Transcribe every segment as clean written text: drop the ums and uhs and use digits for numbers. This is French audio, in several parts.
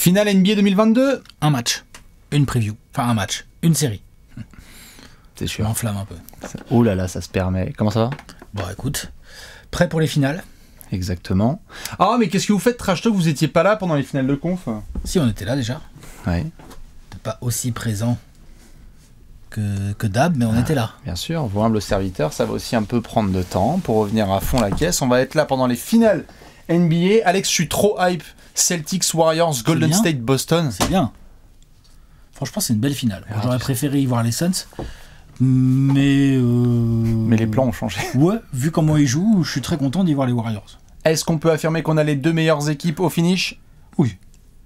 Finale NBA 2022. Un match, une preview, enfin un match, une série. C'est Je sûr. m'enflamme un peu. Oh là là, ça se permet. Comment ça va? Bon écoute, prêt pour les finales? Exactement. Ah, mais qu'est-ce que vous faites, Trash Talk? Vous étiez pas là pendant les finales de conf? Si on était là déjà, Ouais, t'es pas aussi présent que Dab, mais on était là. bien sûr. Vos humbles serviteurs, ça va aussi un peu prendre de temps pour revenir à fond la caisse. On va être là pendant les finales NBA. Alex, je suis trop hype. Celtics, Warriors, Golden bien. State, Boston. C'est bien. Franchement, c'est une belle finale. Moi, Ah, j'aurais tu sais. préféré y voir les Suns, mais Mais les plans ont changé. Ouais, vu comment ils jouent, je suis très content d'y voir les Warriors. Est-ce qu'on peut affirmer qu'on a les deux meilleures équipes au finish? Oui.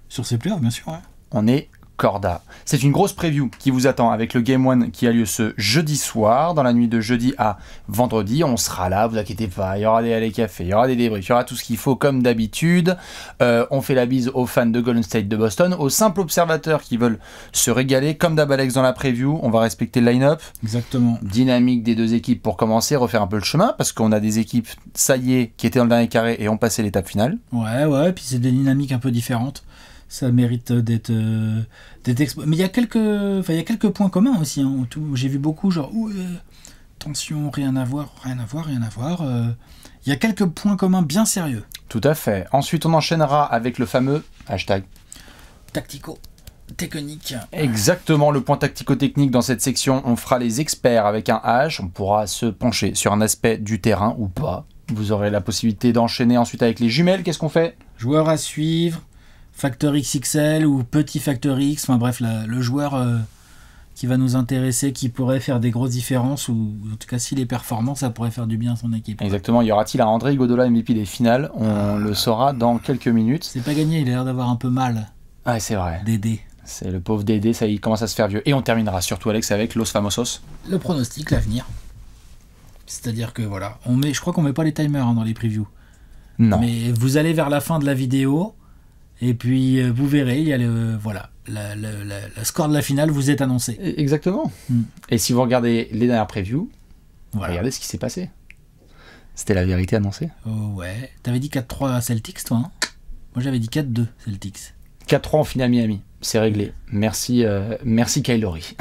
Sur ces playoffs, bien sûr. Ouais. On est corda. C'est une grosse preview qui vous attend avec le Game 1 qui a lieu ce jeudi soir, dans la nuit de jeudi à vendredi. On sera là, vous inquiétez pas, il y aura des allées café, il y aura des débriefs, il y aura tout ce qu'il faut comme d'habitude. On fait la bise aux fans de Golden State, de Boston, aux simples observateurs qui veulent se régaler. Comme d'hab Alex dans la preview, on va respecter le line-up. Exactement. Dynamique des deux équipes pour commencer, refaire un peu le chemin, parce qu'on a des équipes, ça y est, qui étaient dans le dernier carré et ont passé l'étape finale. Ouais, puis c'est des dynamiques un peu différentes. Ça mérite d'être mais il y a quelques points communs aussi. Hein. J'ai vu beaucoup genre tension, rien à voir. Il y a quelques points communs bien sérieux. Tout à fait. Ensuite, on enchaînera avec le fameux hashtag. Tactico, technique. Exactement, le point tactico-technique dans cette section. On fera les experts avec un H. On pourra se pencher sur un aspect du terrain ou pas. Vous aurez la possibilité d'enchaîner ensuite avec les jumelles. Qu'est-ce qu'on fait? Joueur à suivre, facteur XXL ou petit facteur X. Enfin bref, le joueur qui va nous intéresser, qui pourrait faire des grosses différences, ou en tout cas s'il est performant, ça pourrait faire du bien à son équipe. Exactement, y aura-t-il un André Iguodala MVP des finales? On le saura dans quelques minutes. C'est pas gagné, il a l'air d'avoir un peu mal, Ah, c'est vrai. Dédé. C'est le pauvre Dédé, ça il commence à se faire vieux. Et on terminera surtout, Alex, avec Los Famosos. Le pronostic, l'avenir. C'est-à-dire que voilà, je crois qu'on met pas les timers dans les previews. Non. Mais vous allez vers la fin de la vidéo, et puis vous verrez, il y a le score de la finale vous est annoncé. Exactement. Et si vous regardez les dernières previews, Voilà. regardez ce qui s'est passé. C'était la vérité annoncée. Oh ouais. T'avais dit 4-3 à Celtics, toi, hein? Moi j'avais dit 4-2 Celtics. 4-3 en finale Miami. C'est réglé. Merci Kyle Lowry.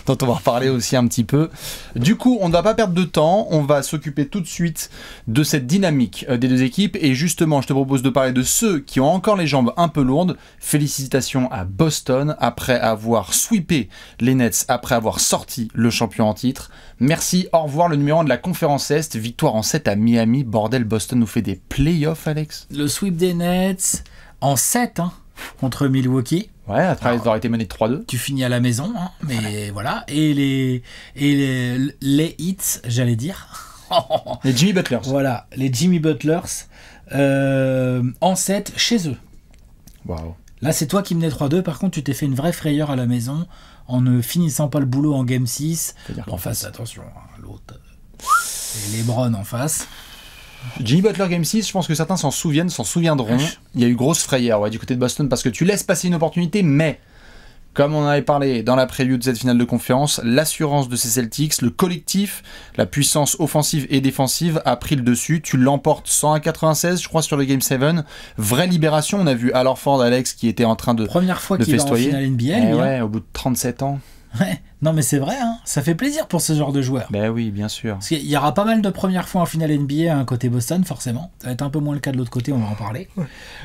Dont on va reparler aussi un petit peu. Du coup, on ne va pas perdre de temps. On va s'occuper tout de suite de cette dynamique des deux équipes. Et justement, je te propose de parler de ceux qui ont encore les jambes un peu lourdes. Félicitations à Boston après avoir sweepé les Nets, après avoir sorti le champion en titre. Merci, au revoir le numéro 1 de la conférence Est. Victoire en 7 à Miami. Bordel, Boston nous fait des playoffs, Alex. Le sweep des Nets en 7 hein, contre Milwaukee. Ouais, après avoir été mené de 3-2. Tu finis à la maison, hein, mais voilà. Et les hits, j'allais dire. Les Jimmy Butlers. Voilà, les Jimmy Butlers en 7 chez eux. Waouh. Là, c'est toi qui menais 3-2. Par contre, tu t'es fait une vraie frayeur à la maison en ne finissant pas le boulot en Game 6. C'est-à-dire En qu'en face, attention, hein, l'autre. Et LeBron en face. Jimmy Butler Game 6, je pense que certains s'en souviendront. Il y a eu grosse frayeur du côté de Boston parce que tu laisses passer une opportunité, mais comme on en avait parlé dans la preview de cette finale de conférence, l'assurance de ces Celtics, le collectif, la puissance offensive et défensive a pris le dessus. Tu l'emportes 101-96, je crois, sur le Game 7. Vraie libération. On a vu Al Horford, Alex, qui était en train de Première fois de qu'il va en festoyer. finale NBA, Eh lui, ouais, hein. au bout de 37 ans. Ouais. Non, mais c'est vrai, hein. Ça fait plaisir pour ce genre de joueur. Ben oui, bien sûr. Parce qu'il y aura pas mal de premières fois en finale NBA à un côté Boston, forcément. Ça va être un peu moins le cas de l'autre côté, on va en parler.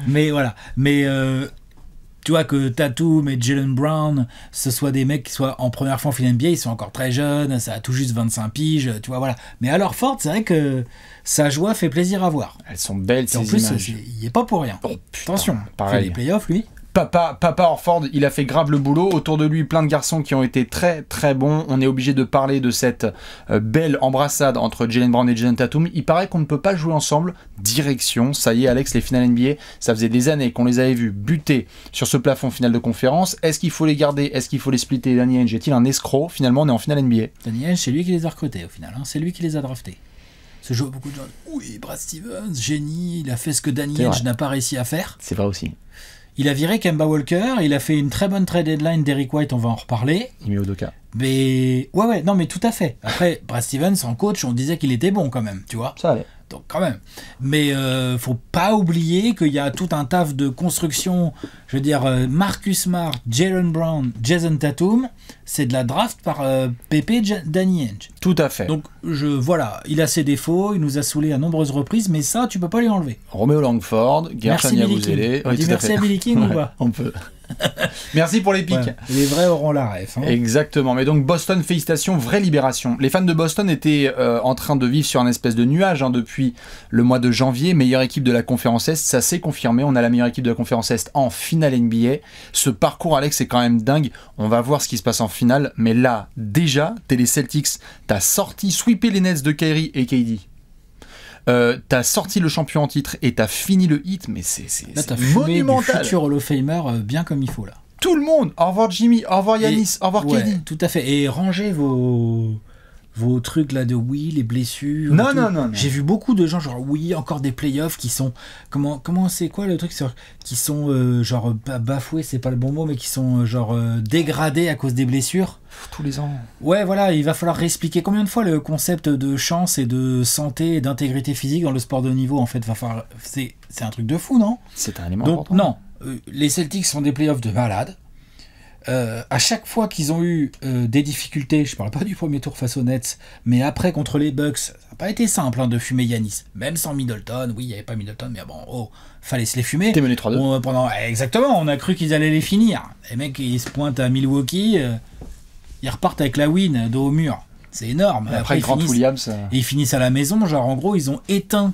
Mais voilà. Mais tu vois que Tatum et Jaylen Brown, ce soit des mecs qui soient en première fois en finale NBA, ils sont encore très jeunes, ça a tout juste 25 piges, tu vois, voilà. Mais alors Ford, c'est vrai que sa joie fait plaisir à voir. Elles sont belles, Et en ces plus, images. il est pas pour rien. Oh, putain, Attention, il fait pareil. les playoffs, lui. Papa Horford, il a fait grave le boulot. Autour de lui, plein de garçons qui ont été très très bons. On est obligé de parler de cette belle embrassade entre Jaylen Brown et Jayson Tatum. Il paraît qu'on ne peut pas jouer ensemble. Direction, ça y est Alex, les finales NBA, ça faisait des années qu'on les avait vus buter sur ce plafond final de conférence. Est-ce qu'il faut les garder? Est-ce qu'il faut les splitter? Danny Ainge est-il un escroc? Finalement, on est en finale NBA. Danny Ainge, c'est lui qui les a recrutés au final, hein. C'est lui qui les a draftés. Ce jeu, beaucoup de gens, oui, Brad Stevens, génie, il a fait ce que Danny C'est Ainge vrai. n'a pas réussi à faire. C'est vrai aussi. Il a viré Kemba Walker, il a fait une très bonne trade deadline d'Eric White, on va en reparler. Il met au Doka. Mais ouais, non, mais tout à fait. Après, Brad Stevens, en coach, on disait qu'il était bon quand même, tu vois. Ça allait. Donc quand même. Mais faut pas oublier qu'il y a tout un taf de construction. Je veux dire, Marcus Smart, Jaylen Brown, Jason Tatum, c'est de la draft par Pepe Danny Ainge. Tout à fait. Donc voilà, il a ses défauts, il nous a saoulés à nombreuses reprises, mais ça, tu peux pas lui enlever. Romeo Langford, Gershon Yabusele. On dit merci à Billy King ou pas? On peut. Merci pour les pics. Ouais, les vrais auront la ref. Hein. Exactement. Mais donc Boston, félicitations, vraie libération. Les fans de Boston étaient en train de vivre sur un espèce de nuage depuis le mois de janvier. Meilleure équipe de la conférence Est, ça s'est confirmé. On a la meilleure équipe de la conférence Est en finale NBA. Ce parcours, Alex, c'est quand même dingue. On va voir ce qui se passe en finale. Mais là, déjà, t'es les Celtics, t'as sweepé les Nets de Kyrie et KD. T'as sorti le champion en titre et t'as fini le hit, mais c'est monumental. Du futur Hall of Famer bien comme il faut là. Tout le monde. Au revoir Jimmy, au revoir Giannis, au revoir KD. Tout à fait. Et rangez vos trucs là de les blessures. Non. J'ai vu beaucoup de gens genre encore des playoffs qui sont comment c'est quoi le truc qui sont genre bafoués, c'est pas le bon mot, mais qui sont dégradés à cause des blessures. Tous les ans. Ouais, voilà, il va falloir réexpliquer combien de fois le concept de chance et de santé et d'intégrité physique dans le sport de haut niveau en fait va falloir. C'est un truc de fou, non? C'est un élément important. Non, les Celtics sont des playoffs de malades. À chaque fois qu'ils ont eu des difficultés, je parle pas du premier tour face aux Nets, mais après contre les Bucks, ça n'a pas été simple de fumer Giannis, même sans Middleton. Oui, il n'y avait pas Middleton, mais bon, fallait se les fumer. T'es mené 3-2. Exactement, on a cru qu'ils allaient les finir. Les mecs, ils se pointent à Milwaukee, ils repartent avec la win dos au mur. C'est énorme. Après Grant Williams. Et ils finissent à la maison, en gros, ils ont éteint.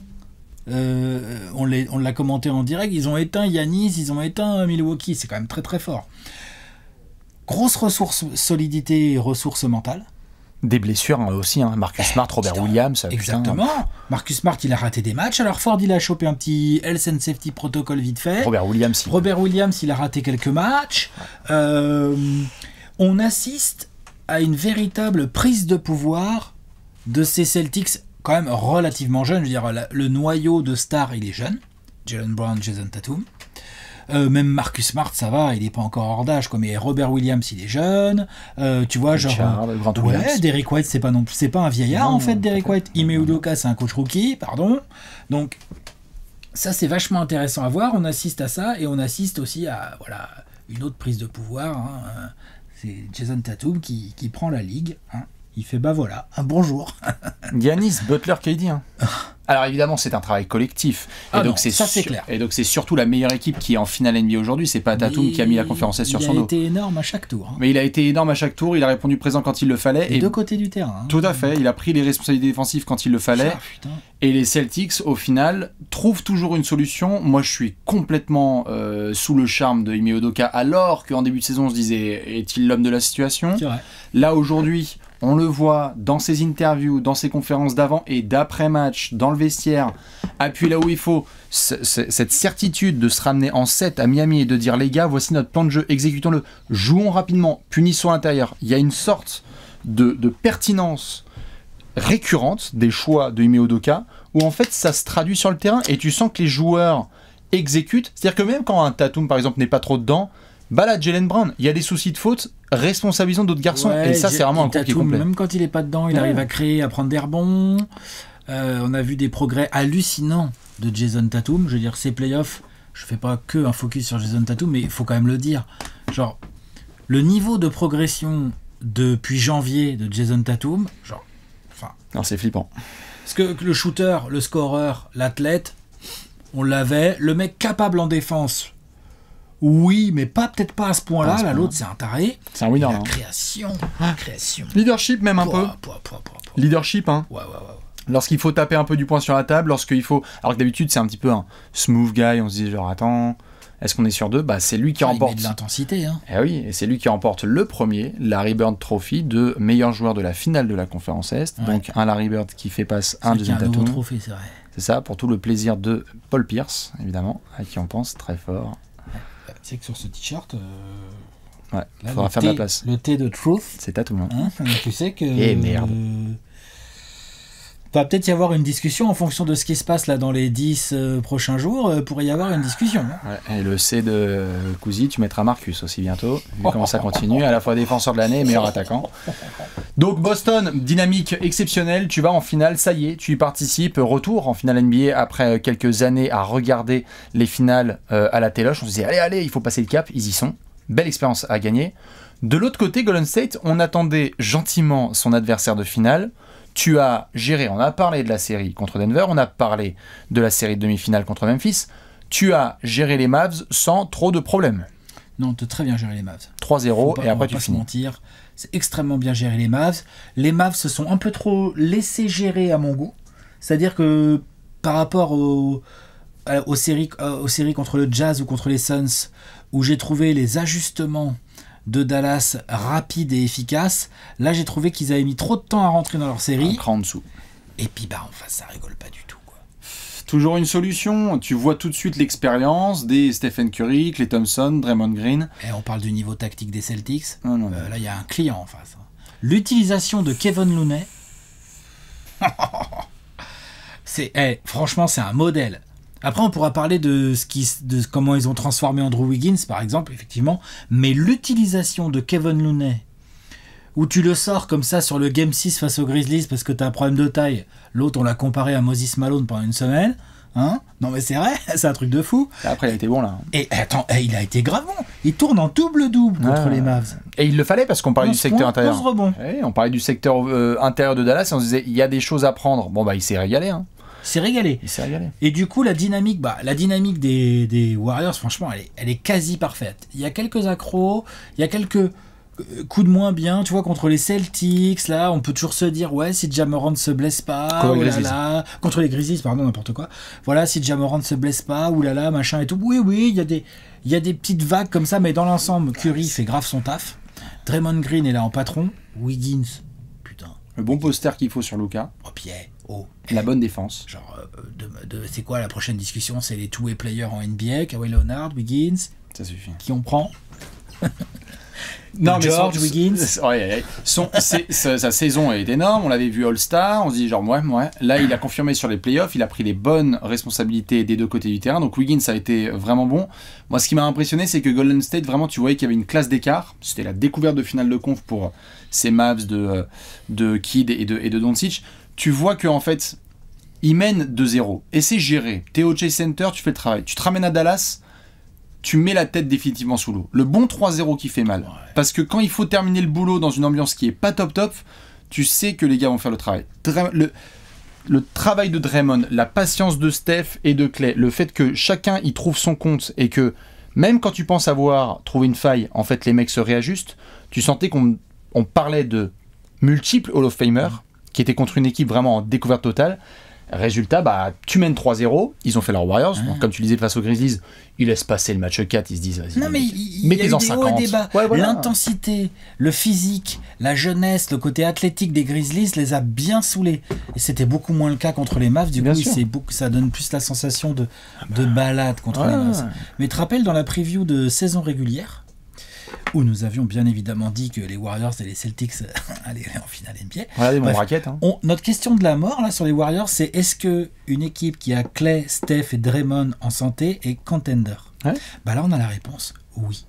On l'a commenté en direct, ils ont éteint Giannis, ils ont éteint Milwaukee, c'est quand même très très fort. Grosse solidité et ressources mentales. Des blessures aussi, Marcus Smart, Robert Williams. Exactement. Marcus Smart, il a raté des matchs. Alors Ford, il a chopé un petit health and safety protocol vite fait. Robert Williams, il a raté quelques matchs. On assiste à une véritable prise de pouvoir de ces Celtics, quand même relativement jeunes. Je veux dire, le noyau de stars, il est jeune. Jaylen Brown, Jason Tatum. Même Marcus Smart, ça va, il n'est pas encore hors d'âge, mais Robert Williams, il est jeune. Tu vois, Derrick White, c'est pas un vieillard en fait, Derrick White. Ime Udoka, c'est un coach rookie, pardon. Donc, ça, c'est vachement intéressant à voir. On assiste à ça et on assiste aussi à une autre prise de pouvoir. C'est Jason Tatum qui prend la ligue. Il fait un bonjour. Giannis, Butler, KD. Alors évidemment, c'est un travail collectif. C'est clair. Et donc c'est surtout la meilleure équipe qui est en finale NBA aujourd'hui. C'est pas Tatum qui a mis la conférence sur son dos. Il a été énorme à chaque tour. Mais il a été énorme à chaque tour. Il a répondu présent quand il le fallait. Des deux côtés du terrain. Tout à fait. Il a pris les responsabilités défensives quand il le fallait. Et les Celtics, au final, trouvent toujours une solution. Moi, je suis complètement sous le charme de Ime Udoka, alors qu'en début de saison, on se disait, est-il l'homme de la situation ? C'est vrai. Là, aujourd'hui, on le voit dans ses interviews, dans ses conférences d'avant et d'après-match, dans le vestiaire, appuyé là où il faut, cette certitude de se ramener en 7 à Miami et de dire, les gars, voici notre plan de jeu, exécutons-le, jouons rapidement, punissons à l'intérieur. Il y a une sorte de pertinence récurrente des choix de Ime Udoka, où en fait ça se traduit sur le terrain et tu sens que les joueurs exécutent. C'est-à-dire que même quand un Tatum, par exemple, n'est pas trop dedans, là, Jaylen Brown, il y a des soucis de faute, responsabilisons d'autres garçons, et ça, c'est vraiment un coup qui est complet. Même quand il est pas dedans, il arrive à créer, à prendre des rebonds. On a vu des progrès hallucinants de Jason Tatum. Je veux dire, ces playoffs, je fais pas que un focus sur Jason Tatum, mais il faut quand même le dire. Genre, le niveau de progression depuis janvier de Jason Tatum, non, c'est flippant. Parce que le shooter, le scoreur, l'athlète, on l'avait. Le mec capable en défense, oui, mais peut-être pas à ce point-là. Là, l'autre, c'est un taré. C'est un winner. La création. Leadership, même un peu. Leadership, Ouais. Lorsqu'il faut taper un peu du poing sur la table, lorsqu'il faut. Alors que d'habitude, c'est un petit peu un smooth guy. On se dit, genre, attends, est-ce qu'on est sur deux ? C'est lui qui remporte. Il met de l'intensité. Eh oui, et c'est lui qui remporte le premier Larry Bird Trophy de meilleur joueur de la finale de la conférence Est. Ouais. Donc, un Larry Bird qui fait passe un deuxième Tatum. C'est un nouveau trophée, c'est vrai. C'est ça, pour tout le plaisir de Paul Pierce, évidemment, à qui on pense très fort. Tu sais que sur ce t-shirt, il faudra faire de la place. Le T de Truth, c'est Tatum. Tu sais que. Et merde. va peut-être y avoir une discussion en fonction de ce qui se passe là dans les 10 prochains jours. Pourrait y avoir une discussion. Hein. Ouais, et le C de Cousy, tu mettras Marcus aussi bientôt. Vu comment ça continue, à la fois défenseur de l'année et meilleur attaquant. Donc Boston, dynamique exceptionnelle. Tu vas en finale, ça y est, tu y participes. Retour en finale NBA après quelques années à regarder les finales à la téloche. On se disait allez, il faut passer le cap. Ils y sont. Belle expérience à gagner. De l'autre côté, Golden State, on attendait gentiment son adversaire de finale. Tu as géré, on a parlé de la série contre Denver, on a parlé de la série de demi-finale contre Memphis. Tu as géré les Mavs sans trop de problèmes. Non, tu as très bien géré les Mavs. 3-0 et après tu finis. On va pas se mentir, c'est extrêmement bien géré les Mavs. Les Mavs se sont un peu trop laissés gérer à mon goût. C'est-à-dire que par rapport aux séries contre le Jazz ou contre les Suns, où j'ai trouvé les ajustements de Dallas rapides et efficaces, là j'ai trouvé qu'ils avaient mis trop de temps à rentrer dans leur série. Un cran en dessous. Et puis en face ça rigole pas du tout. Quoi. Toujours une solution, tu vois tout de suite l'expérience des Stephen Curry, Klay Thompson, Draymond Green. Et on parle du niveau tactique des Celtics. Non. Là il y a un client en face. L'utilisation de Kevin Looney, franchement c'est un modèle. Après, on pourra parler de comment ils ont transformé Andrew Wiggins, par exemple, effectivement. Mais l'utilisation de Kevin Looney, où tu le sors comme ça sur le Game 6 face aux Grizzlies parce que tu as un problème de taille. L'autre, on l'a comparé à Moses Malone pendant une semaine. Hein, non mais c'est vrai, c'est un truc de fou. Après, il a été bon là. Et attends, il a été grave bon. Il tourne en double-double contre les Mavs. Et il le fallait parce qu'on parlait du secteur intérieur. 11 rebonds. Oui, on parlait du secteur intérieur de Dallas et on se disait, il y a des choses à prendre. Bon, il s'est régalé. Hein. Il s'est régalé. Et du coup, la dynamique des Warriors, franchement, elle est quasi parfaite. Il y a quelques accros, il y a quelques coups de moins bien, tu vois, contre les Celtics, là, on peut toujours se dire, ouais, si Ja Morant se blesse pas, contre les Grizzlies, pardon, n'importe quoi. Voilà, si Ja Morant se blesse pas, oulala, machin et tout. Oui, il y a des petites vagues comme ça, mais dans l'ensemble, Curry fait grave son taf. Draymond Green est là en patron. Wiggins, putain. Le bon poster qu'il faut sur Luka. La bonne défense. Genre, c'est quoi la prochaine discussion? C'est les two-way players en NBA, Kawhi Leonard, Wiggins. Ça suffit. Qui on prend? Non, George Wiggins. Sa saison est énorme. On l'avait vu All-Star. On se dit genre ouais. Là, il a confirmé sur les playoffs. Il a pris les bonnes responsabilités des deux côtés du terrain. Donc Wiggins a été vraiment bon. Moi, ce qui m'a impressionné, c'est que Golden State, vraiment, tu voyais qu'il y avait une classe d'écart. C'était la découverte de finale de conf pour ces Mavs de Kidd et de Doncic. Tu vois qu'en fait, ils mènent 2-0. Et c'est géré. T'es au Chase Center, tu fais le travail. Tu te ramènes à Dallas, tu mets la tête définitivement sous l'eau. Le bon 3-0 qui fait mal. Ouais. Parce que quand il faut terminer le boulot dans une ambiance qui est pas top, tu sais que les gars vont faire le travail. Le travail de Draymond, la patience de Steph et de Klay, le fait que chacun y trouve son compte et que même quand tu penses avoir trouvé une faille, en fait les mecs se réajustent, tu sentais qu'on parlait de multiples Hall of Famers qui étaient contre une équipe vraiment en découverte totale. Résultat, tu mènes 3-0, ils ont fait leur Warriors, donc, comme tu disais face aux Grizzlies, ils laissent passer le match 4, ils se disent vas-y, non mais mettez-en 50. L'intensité, le physique, la jeunesse, le côté athlétique des Grizzlies les a bien saoulés. Et c'était beaucoup moins le cas contre les Mavs, du coup ça donne plus la sensation de balade contre les Mavs. Mais tu te rappelles dans la preview de saison régulière, où nous avions bien évidemment dit que les Warriors et les Celtics allaient en finale NBA. Regardez mon bracket. Hein. Notre question de la mort là sur les Warriors, c'est est-ce que une équipe qui a Klay, Steph et Draymond en santé est contender? Là on a la réponse, oui.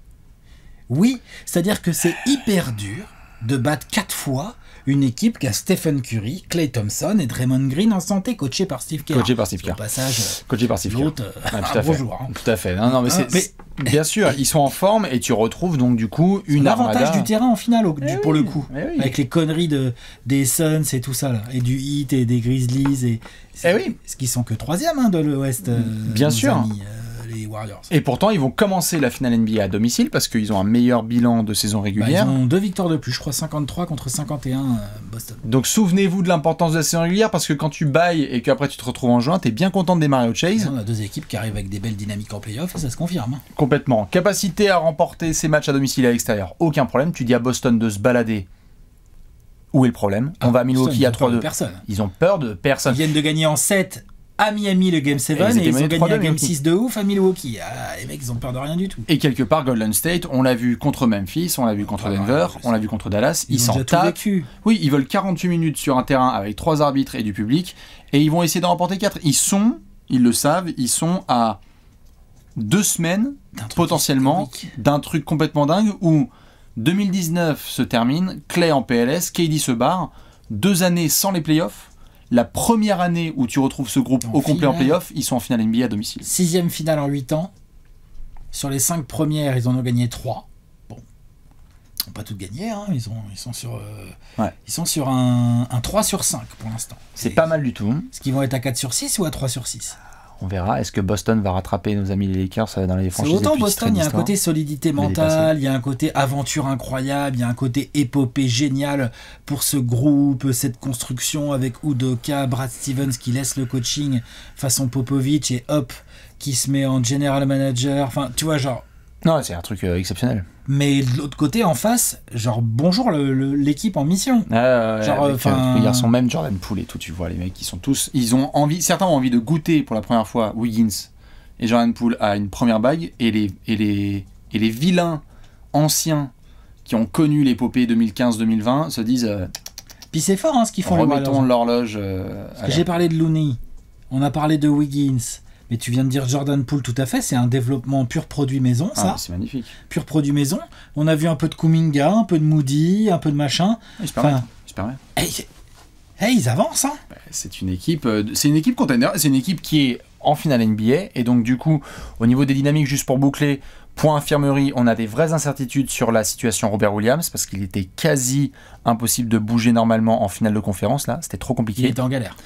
Oui, c'est-à-dire que c'est hyper dur de battre 4 fois une équipe qui a Stephen Curry, Klay Thompson et Draymond Green en santé, coaché par Steve Kerr. Coaché par Steve Kerr. Au passage, coaché par Steve l'autre, bonjour. Hein. Tout à fait. Non, mais bien sûr, ils sont en forme et tu retrouves donc du coup une avantage du terrain en finale pour le coup. Oui. Avec les conneries des Suns et tout ça là, et du Heat et des Grizzlies ce qui sont que 3e de l'Ouest. Bien sûr. Amis, les Warriors. Et pourtant, ils vont commencer la finale NBA à domicile parce qu'ils ont un meilleur bilan de saison régulière. Ils ont 2 victoires de plus, je crois 53 contre 51 Boston. Donc souvenez-vous de l'importance de la saison régulière parce que quand tu bailles et qu'après tu te retrouves en juin, t'es bien content de démarrer au Chase. On a 2 équipes qui arrivent avec des belles dynamiques en playoff et ça se confirme. Complètement. Capacité à remporter ces matchs à domicile et à l'extérieur, aucun problème. Tu dis à Boston de se balader. Où est le problème? On va à Milwaukee à 3-2. Personne. Ils ont peur de personne. Ils viennent de gagner en 7 à Miami le Game 7 et ils ont gagné un Game Milwaukee. 6 de ouf à Milwaukee. Les mecs, ils ont peur de rien du tout. Et quelque part, Golden State, on l'a vu contre Memphis, on l'a vu contre Denver, on l'a vu contre Dallas. Ils ont s'en déjà tout tapent. vécu. Oui, ils veulent 48 minutes sur un terrain avec 3 arbitres et du public, et ils vont essayer d'en remporter 4. Ils le savent, ils sont à 2 semaines, potentiellement, d'un truc complètement dingue, où 2019 se termine, Clay en PLS, KD se barre, 2 années sans les playoffs. La première année où tu retrouves ce groupe au complet en playoff, ils sont en finale NBA à domicile. 6e finale en 8 ans. Sur les 5 premières, ils en ont gagné 3. Bon, ils n'ont pas toutes gagné, hein. Ils sont sur un 3 sur 5 pour l'instant. C'est pas mal du tout. Est-ce qu'ils vont être à 4 sur 6 ou à 3 sur 6 ? On verra. Est-ce que Boston va rattraper nos amis les Lakers dans les franchises? C'est autant Boston, il y a un côté solidité mentale, il y a un côté aventure incroyable, il y a un côté épopée génial pour ce groupe, cette construction avec Udoka, Brad Stevens qui laisse le coaching façon Popovich et hop, qui se met en general manager. Enfin, tu vois, genre... Non, c'est un truc exceptionnel. Mais de l'autre côté, en face, genre bonjour l'équipe en mission. Genre, les garçons, même Jordan Poole et tout, tu vois, les mecs, ils sont tous, certains ont envie de goûter pour la première fois Wiggins et Jordan Poole à une première bague, et les vilains anciens qui ont connu l'épopée 2015-2020 se disent. Puis c'est fort, hein, ce qu'ils font. Remettons l'horloge. J'ai parlé de Looney, on a parlé de Wiggins. Mais tu viens de dire Jordan Poole, tout à fait, c'est un développement pur produit maison, ça. C'est magnifique. Pur produit maison. On a vu un peu de Kuminga, un peu de Moody, un peu de machin. Il se permet. Ils avancent, hein. C'est une équipe contender, c'est une équipe qui est en finale NBA, et donc du coup, au niveau des dynamiques, juste pour boucler, point infirmerie, on a des vraies incertitudes sur la situation Robert Williams, parce qu'il était quasi impossible de bouger normalement en finale de conférence, là, c'était trop compliqué. Il était en galère.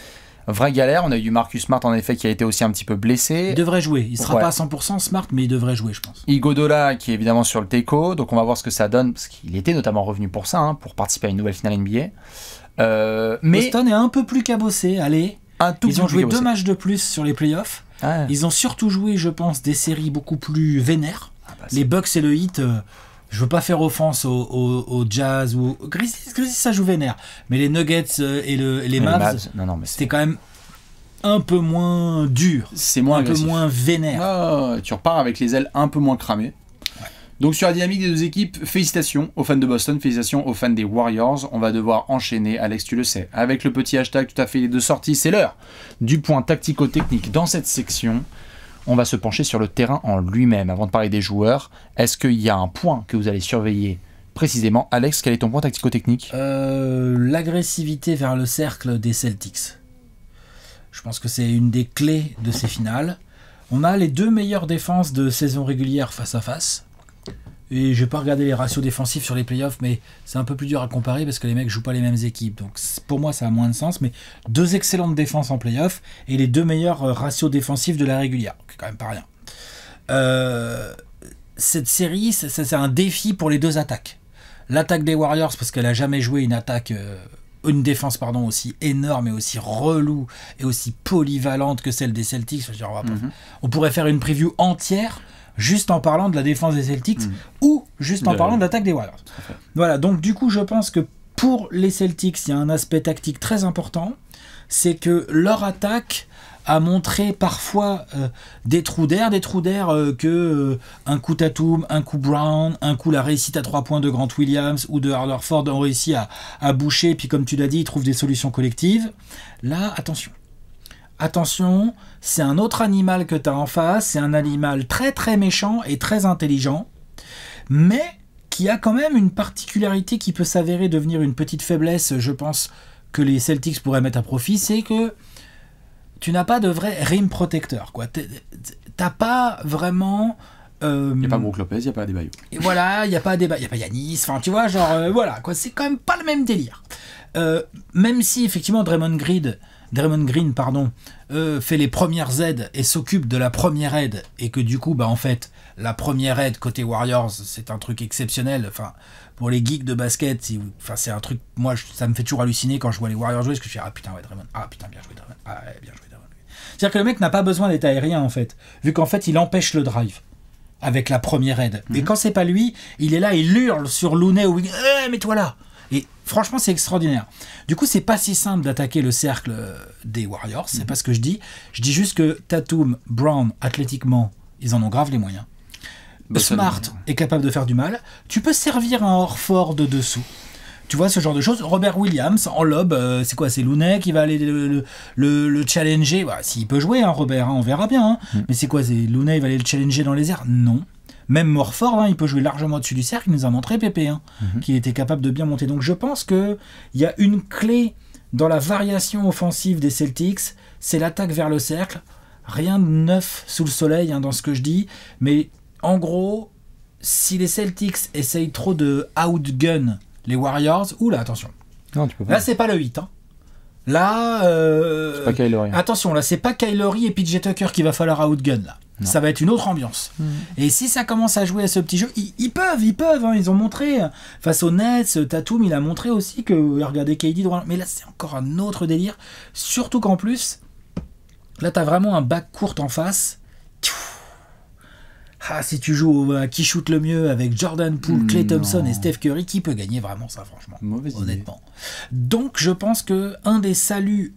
Vraie galère, on a eu Marcus Smart en effet qui a été aussi un petit peu blessé. Il devrait jouer, il sera pas à 100% Smart, mais il devrait jouer, je pense. Iguodala qui est évidemment sur le Teco, donc on va voir ce que ça donne, parce qu'il était notamment revenu pour ça, hein, pour participer à une nouvelle finale NBA. Mais Boston est un peu plus cabossé, allez. Ils ont joué 2 matchs de plus sur les playoffs. Ils ont surtout joué, je pense, des séries beaucoup plus vénères. Les Bucks et le Heat... je veux pas faire offense au Jazz ou Grizzlies, ça joue vénère. Mais les Nuggets et les Mavs, c'était quand même un peu moins dur. C'est moins agressif. Un peu moins vénère. Tu repars avec les ailes un peu moins cramées. Ouais. Donc sur la dynamique des deux équipes, félicitations aux fans de Boston, félicitations aux fans des Warriors. On va devoir enchaîner, Alex, tu le sais, avec le petit hashtag tout à fait les deux sorties. C'est l'heure du point tactico-technique. Dans cette section, on va se pencher sur le terrain en lui-même. Avant de parler des joueurs, est-ce qu'il y a un point que vous allez surveiller précisément? Alex, quel est ton point tactico-technique? L'agressivité vers le cercle des Celtics. Je pense que c'est une des clés de ces finales. On a les 2 meilleures défenses de saison régulière face à face. Et je vais pas regarder les ratios défensifs sur les playoffs, mais c'est un peu plus dur à comparer parce que les mecs jouent pas les mêmes équipes. Donc pour moi, ça a moins de sens. Mais 2 excellentes défenses en playoffs et les 2 meilleurs ratios défensifs de la régulière. C'est quand même pas rien. Cette série, c'est un défi pour les 2 attaques. L'attaque des Warriors, parce qu'elle a jamais joué une défense aussi énorme et aussi relou et aussi polyvalente que celle des Celtics. Je veux dire, on pourrait faire une preview entière juste en parlant de la défense des Celtics ou juste en parlant de l'attaque des Warriors. Voilà, donc du coup je pense que pour les Celtics, il y a un aspect tactique très important, c'est que leur attaque a montré parfois des trous d'air que un coup Tatum, un coup Brown, un coup la réussite à 3 points de Grant Williams ou de Rutherford ont réussi à boucher, puis comme tu l'as dit, ils trouvent des solutions collectives. Là, attention, c'est un autre animal que tu as en face, c'est un animal très très méchant et très intelligent, mais qui a quand même une particularité qui peut s'avérer devenir une petite faiblesse, je pense, que les Celtics pourraient mettre à profit, c'est que tu n'as pas de vrai rim protecteur, quoi. T'as pas vraiment... Il n'y a pas Brook Lopez, il n'y a pas Adebayo. Et voilà, il n'y a pas Adebayo, il n'y a pas Giannis, enfin tu vois, genre, voilà, quoi, c'est quand même pas le même délire. Même si, effectivement, Draymond Green, fait les premières aides et s'occupe de la première aide, et que du coup, en fait, la première aide côté Warriors, c'est un truc exceptionnel, enfin... Pour les geeks de basket, c'est un truc, moi, ça me fait toujours halluciner quand je vois les Warriors jouer, parce que je dis, Draymond, bien joué Draymond, bien joué Draymond. C'est-à-dire que le mec n'a pas besoin d'être aérien, en fait, vu qu'en fait, il empêche le drive avec la première aide. Et quand c'est pas lui, il est là, il hurle sur Looney ou mets-toi là. Et Franchement, c'est extraordinaire. Du coup, c'est pas si simple d'attaquer le cercle des Warriors. C'est pas ce que je dis. Je dis juste que Tatum, Brown, athlétiquement, ils en ont grave les moyens. Smart est capable de faire du mal. Tu peux servir un Horford de dessous. Tu vois, ce genre de choses. Robert Williams, en lob, c'est quoi? C'est Looney qui va aller le challenger. Bah, s'il peut jouer, hein, Robert, hein, on verra bien. Hein. Mais c'est quoi? C'est Looney, il va aller le challenger dans les airs? Non. Même Horford, hein, il peut jouer largement au-dessus du cercle. Il nous a montré, Pépé, hein, qu'il était capable de bien monter. Donc je pense qu'il y a une clé dans la variation offensive des Celtics. C'est l'attaque vers le cercle. Rien de neuf sous le soleil dans ce que je dis. Mais en gros, si les Celtics essayent trop de outgun les Warriors, oula, attention. Non, tu peux pas. Là, c'est pas le 8. Hein. Là, c'est pas Kylori. Attention, là, c'est pas Kylori et PJ Tucker qu'il va falloir outgun, là. Non. Ça va être une autre ambiance. Et si ça commence à jouer à ce petit jeu, ils peuvent. Hein, ils ont montré, face aux Nets, Tatum, il a montré aussi que, regardez, KD droit. Mais là, c'est encore un autre délire. Surtout qu'en plus, là, t'as vraiment un back court en face. Ah, si tu joues à qui shoot le mieux avec Jordan Poole, Klay Thompson et Steph Curry, qui peut gagner vraiment ça, franchement? Honnêtement. Donc, je pense que un des saluts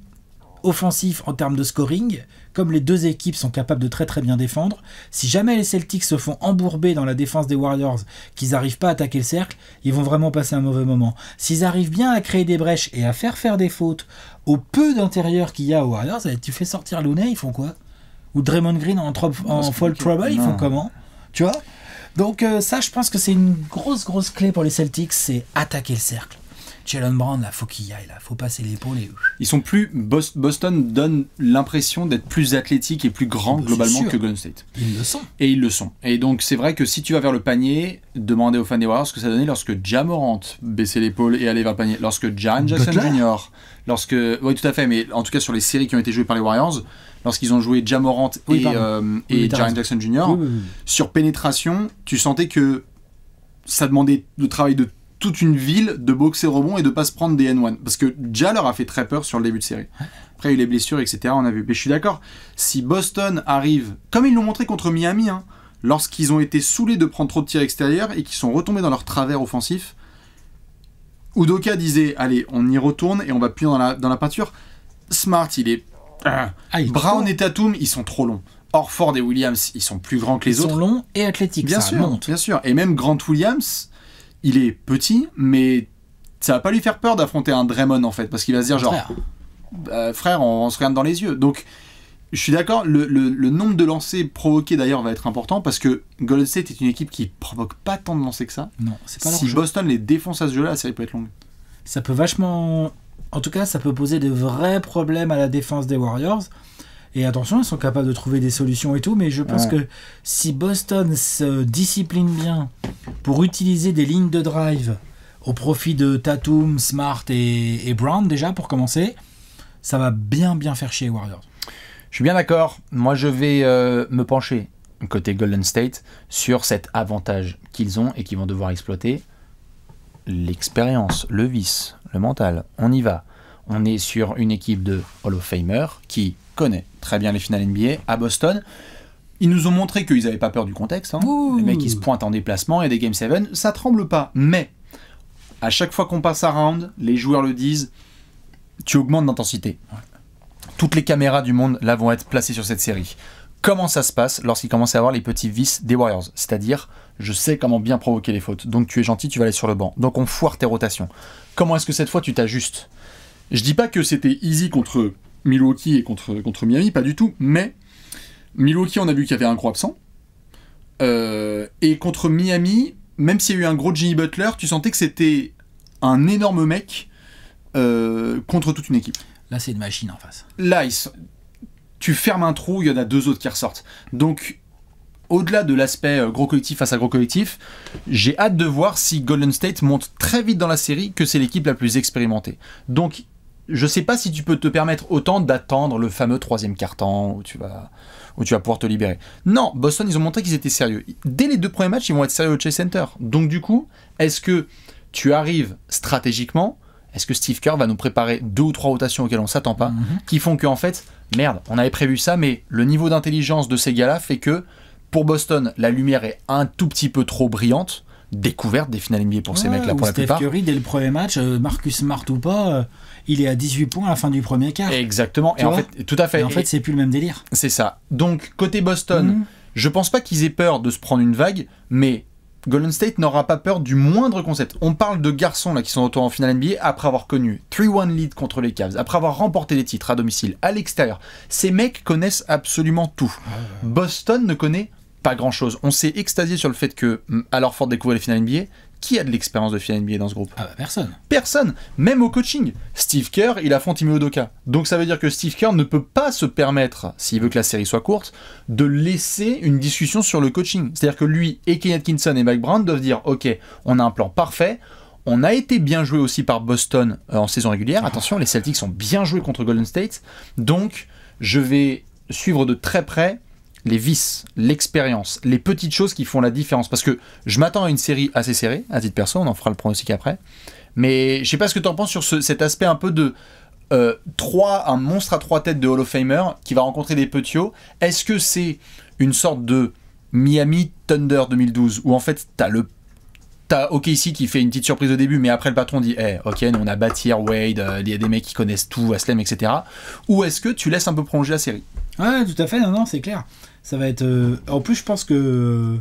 offensifs en termes de scoring, comme les deux équipes sont capables de très très bien défendre, si jamais les Celtics se font embourber dans la défense des Warriors, qu'ils n'arrivent pas à attaquer le cercle, ils vont vraiment passer un mauvais moment. S'ils arrivent bien à créer des brèches et à faire des fautes au peu d'intérieur qu'il y a aux Warriors, tu fais sortir Looney, ils font quoi? Ou Draymond Green en fall trouble, ils font comment? Tu vois? Donc ça, je pense que c'est une grosse clé pour les Celtics, c'est attaquer le cercle. Jaylen Brown, là, faut qu'il y aille, là, faut passer l'épaule et... Ils sont plus... Boston donne l'impression d'être plus athlétique et plus grand globalement que Golden State. Ils le sont. Et ils le sont. Et donc c'est vrai que si tu vas vers le panier, demandez aux fans des Warriors ce que ça donnait lorsque Ja Morant baissait l'épaule et allait vers le panier, lorsque Jaren Jackson Jr., oui tout à fait, mais en tout cas sur les séries qui ont été jouées par les Warriors, lorsqu'ils ont joué Ja Morant et Jaren Jackson Jr., sur pénétration, tu sentais que ça demandait le travail de toute une ville de boxer au rebond et de pas se prendre des N1. Parce que Ja leur a fait très peur sur le début de série. Après, il y a eu les blessures, etc. On a vu. Mais je suis d'accord. Si Boston arrive, comme ils l'ont montré contre Miami, hein, lorsqu'ils ont été saoulés de prendre trop de tirs extérieurs et qu'ils sont retombés dans leur travers offensif, Udoka disait, allez, on y retourne et on va plus dans la peinture. Smart, il est... Brown et Tatum, ils sont trop longs. Horford et Williams, ils sont plus grands que les autres. Ils sont longs et athlétiques, bien sûr. Et même Grant Williams... Il est petit, mais ça va pas lui faire peur d'affronter un Draymond en fait, parce qu'il va se dire genre, frère, on se regarde dans les yeux. Donc, je suis d'accord, le nombre de lancers provoqués d'ailleurs va être important, parce que Golden State est une équipe qui provoque pas tant de lancers que ça. Non, c'est pas si Boston les défonce à ce jeu-là, la série peut être longue. Ça peut vachement... En tout cas, ça peut poser de vrais problèmes à la défense des Warriors. Et attention, ils sont capables de trouver des solutions et tout, mais je pense que si Boston se discipline bien pour utiliser des lignes de drive au profit de Tatum, Smart et Brown, déjà, pour commencer, ça va bien faire chier les Warriors. Je suis bien d'accord. Moi, je vais me pencher, côté Golden State, sur cet avantage qu'ils ont et qu'ils vont devoir exploiter. L'expérience, le vice, le mental. On y va. On est sur une équipe de Hall of Famer qui connaît très bien les finales NBA à Boston. Ils nous ont montré qu'ils n'avaient pas peur du contexte. Hein. Les mecs, ils se pointent en déplacement, il y a des Game 7, ça tremble pas. Mais, à chaque fois qu'on passe à round, les joueurs le disent, tu augmentes d'intensité. Toutes les caméras du monde, là, vont être placées sur cette série. Comment ça se passe lorsqu'ils commencent à avoir les petits vices des Warriors? C'est-à-dire, je sais comment bien provoquer les fautes. Donc tu es gentil, tu vas aller sur le banc. Donc on foire tes rotations. Comment est-ce que cette fois tu t'ajustes? Je dis pas que c'était easy contre Milwaukee et contre Miami, pas du tout, mais Milwaukee, on a vu qu'il y avait un gros absent, et contre Miami, même s'il y a eu un gros Jimmy Butler, tu sentais que c'était un énorme mec contre toute une équipe. Là, c'est une machine en face. Là, tu fermes un trou, il y en a deux autres qui ressortent. Donc, au-delà de l'aspect gros collectif face à gros collectif, j'ai hâte de voir si Golden State montre très vite dans la série que c'est l'équipe la plus expérimentée. Donc, je sais pas si tu peux te permettre autant d'attendre le fameux troisième quart-temps où tu vas pouvoir te libérer. Non, Boston, ils ont montré qu'ils étaient sérieux. Dès les 2 premiers matchs, ils vont être sérieux au Chase Center. Donc du coup, est-ce que tu arrives stratégiquement? Est-ce que Steve Kerr va nous préparer 2 ou 3 rotations auxquelles on s'attend pas, qui font qu'en fait, merde, on avait prévu ça, mais le niveau d'intelligence de ces gars-là fait que, pour Boston, la lumière est un tout petit peu trop brillante. découverte des finales NBA pour ces mecs-là, pour la Steph plupart. Curry, dès le premier match, Marcus Smart ou pas, il est à 18 points à la fin du premier quart. Exactement. Tu vois tout à fait. Et en fait, c'est plus le même délire. C'est ça. Donc, côté Boston, je pense pas qu'ils aient peur de se prendre une vague, mais Golden State n'aura pas peur du moindre concept. On parle de garçons là qui sont retournés en finale NBA après avoir connu 3-1 lead contre les Cavs, après avoir remporté les titres à domicile, à l'extérieur. Ces mecs connaissent absolument tout. Boston ne connaît pas grand-chose. On s'est extasié sur le fait que, à leur forte découvrir les finales NBA, qui a de l'expérience de finale NBA dans ce groupe ? Personne. Personne, même au coaching. Steve Kerr, il affronte Ime Udoka. Donc ça veut dire que Steve Kerr ne peut pas se permettre, s'il veut que la série soit courte, de laisser une discussion sur le coaching. C'est-à-dire que lui et Kenny Atkinson et Mike Brown doivent dire « Ok, on a un plan parfait, on a été bien joué aussi par Boston en saison régulière. Attention, les Celtics ont bien joué contre Golden State. Donc, je vais suivre de très près les vices, l'expérience, les petites choses qui font la différence. Parce que je m'attends à une série assez serrée, à titre perso, on en fera le pronostic après. Mais je sais pas ce que tu en penses sur cet aspect un peu de un monstre à 3 têtes de Hall of Famer qui va rencontrer des petits. Est-ce que c'est une sorte de Miami Thunder 2012 où en fait t'as OKC qui fait une petite surprise au début, mais après le patron dit ok, nous on a Batier, Wade, il y a des mecs qui connaissent tout, Aslem, etc. Ou est-ce que tu laisses un peu prolonger la série ? Ouais, tout à fait, non, c'est clair. Ça va être. En plus, je pense que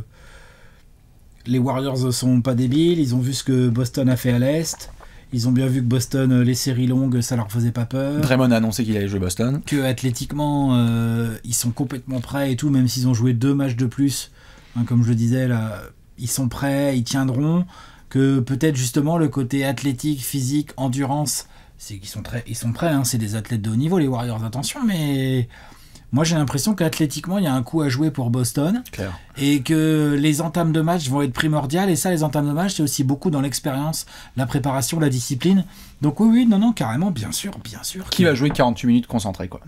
les Warriors sont pas débiles. Ils ont vu ce que Boston a fait à l'Est. Ils ont bien vu que Boston, les séries longues, ça leur faisait pas peur. Draymond a annoncé qu'il allait jouer Boston. Que athlétiquement, ils sont complètement prêts et tout, même s'ils ont joué 2 matchs de plus. Hein, comme je le disais, là, ils sont prêts, ils tiendront. Que peut-être justement le côté athlétique, physique, endurance, c'est qu'ils sont prêts. Hein, c'est des athlètes de haut niveau, les Warriors, attention, mais. Moi, j'ai l'impression qu'athlétiquement, il y a un coup à jouer pour Boston. Claire. Et que les entames de match vont être primordiales. Et ça, les entames de match, c'est aussi beaucoup dans l'expérience, la préparation, la discipline. Donc oui, non, carrément, bien sûr. Qui va jouer 48 minutes concentré, quoi.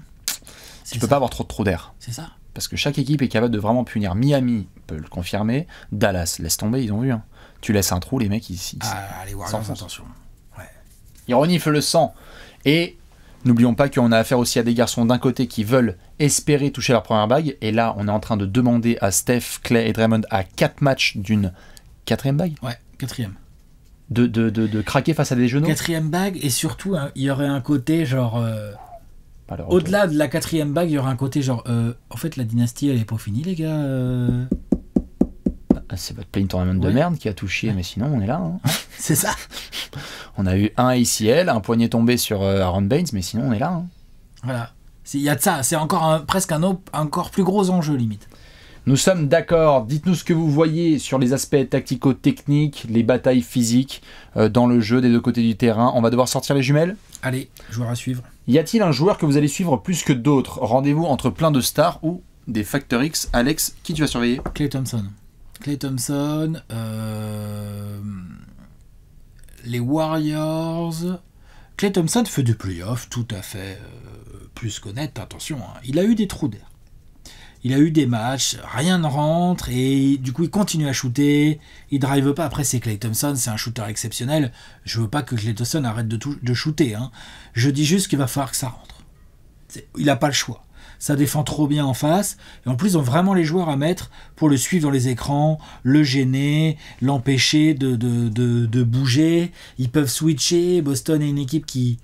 Tu peux pas avoir trop d'air. C'est ça. Parce que chaque équipe est capable de vraiment punir. Miami peut le confirmer. Dallas, laisse tomber, ils ont vu. Hein. Tu laisses un trou, les mecs, ils les Warriors, attention. Ouais. Ils reniflent le sang. Et n'oublions pas qu'on a affaire aussi à des garçons d'un côté qui veulent espérer toucher leur première bague. Et là, on est en train de demander à Steph, Clay et Draymond à 4 matchs d'une 4e bague. Ouais, 4e. De craquer face à des genoux. 4e bague, et surtout, hein, il y aurait un côté genre. Au-delà de la 4e bague, il y aurait un côté genre. En fait, la dynastie, elle est pas finie, les gars. C'est votre play tournament de merde qui a tout chié, mais sinon, on est là. Hein. C'est ça. On a eu un ACL, un poignet tombé sur Aaron Baines, mais sinon, on est là. Hein. Voilà. Il y a de ça. C'est encore presque un encore plus gros enjeu, limite. Nous sommes d'accord. Dites-nous ce que vous voyez sur les aspects tactico-techniques, les batailles physiques dans le jeu des deux côtés du terrain. On va devoir sortir les jumelles. Allez, joueur à suivre. Y a-t-il un joueur que vous allez suivre plus que d'autres ? Rendez-vous entre plein de stars ou des Factor X. Alex, qui tu vas surveiller ? Klay Thompson. Les Warriors. Klay Thompson fait des playoffs tout à fait plus qu'honnête, attention. Hein. Il a eu des trous d'air. Il a eu des matchs, rien ne rentre, et du coup il continue à shooter, il drive pas. Après c'est Klay Thompson, c'est un shooter exceptionnel. Je veux pas que Klay Thompson arrête de shooter. Hein. Je dis juste qu'il va falloir que ça rentre. Il n'a pas le choix. Ça défend trop bien en face, et en plus ils ont vraiment les joueurs à mettre pour le suivre dans les écrans, le gêner, l'empêcher de bouger. Ils peuvent switcher. Boston est une équipe qui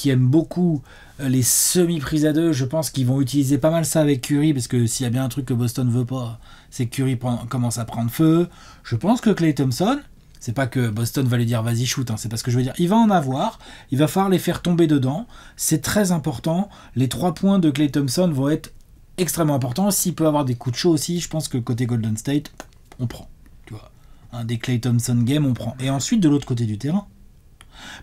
aime beaucoup les semi-prises à 2. Je pense qu'ils vont utiliser pas mal ça avec Curry, parce que s'il y a bien un truc que Boston veut pas, c'est que Curry commence à prendre feu. Je pense que Klay Thompson, c'est pas que Boston va lui dire vas-y shoot, hein, c'est pas ce que je veux dire. Il va en avoir, il va falloir les faire tomber dedans. C'est très important. Les 3 points de Klay Thompson vont être extrêmement importants. S'il peut avoir des coups de chaud aussi, je pense que côté Golden State, on prend. Tu vois, des Klay Thompson game, on prend. Et ensuite de l'autre côté du terrain,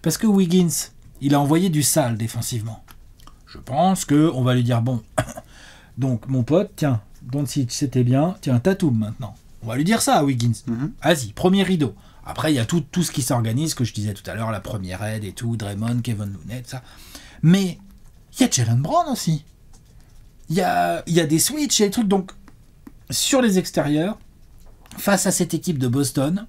parce que Wiggins, il a envoyé du sale défensivement. Je pense qu'on va lui dire bon, donc mon pote, tiens, Doncic c'était bien, tiens, Tatum maintenant. On va lui dire ça à Wiggins. Vas-y, premier rideau. Après, il y a tout ce qui s'organise, que je disais tout à l'heure, la première aide et tout, Draymond, Kevin Looney, ça. Mais il y a Jalen Brown aussi. Il y a des switches et des trucs. Donc, sur les extérieurs, face à cette équipe de Boston,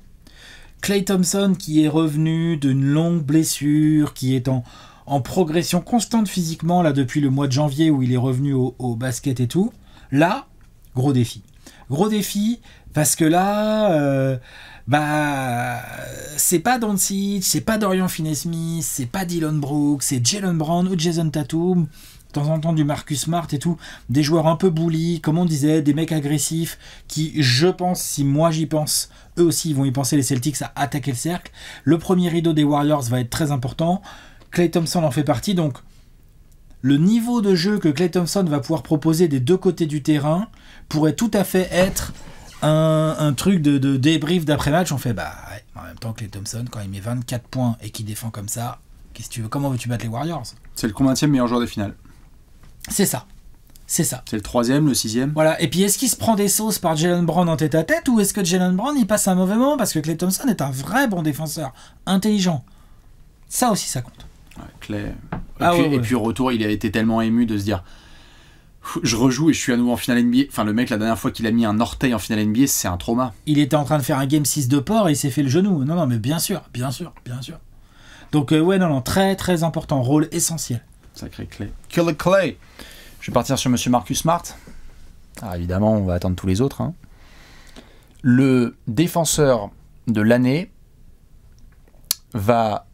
Klay Thompson qui est revenu d'une longue blessure, qui est en progression constante physiquement, là, depuis le mois de janvier où il est revenu au basket et tout. Là, gros défi. Gros défi, Parce que là, c'est pas Doncic, c'est pas Dorian Finney-Smith, c'est pas Dillon Brooks, c'est Jaylen Brown ou Jason Tatum, de temps en temps du Marcus Smart et tout, des joueurs un peu bully, comme on disait, des mecs agressifs qui, je pense, si moi j'y pense, eux aussi ils vont y penser, les Celtics, à attaquer le cercle. Le premier rideau des Warriors va être très important. Klay Thompson en fait partie, donc le niveau de jeu que Klay Thompson va pouvoir proposer des deux côtés du terrain pourrait tout à fait être un truc de débrief d'après-match. On fait, en même temps, Klay Thompson, quand il met 24 points et qu'il défend comme ça, qu'est-ce que tu veux, comment veux-tu battre les Warriors ? C'est le combienième meilleur joueur des finales. C'est ça. C'est ça. C'est le 3e, le 6e. Voilà. Et puis, est-ce qu'il se prend des sauces par Jaylen Brown en tête-à-tête, ou est-ce que Jaylen Brown, il passe un mauvais moment parce que Klay Thompson est un vrai bon défenseur, intelligent. Ça aussi, ça compte. Ouais, Klay. Et puis au retour, il a été tellement ému de se dire je rejoue et je suis à nouveau en finale NBA. Enfin, le mec, la dernière fois qu'il a mis un orteil en finale NBA, c'est un trauma. Il était en train de faire un game 6 de port et il s'est fait le genou. Non, mais bien sûr. Donc, très très important, rôle essentiel. Sacré Klay. Killer Klay. Je vais partir sur Monsieur Marcus Smart. Ah, évidemment, on va attendre tous les autres. Le défenseur de l'année va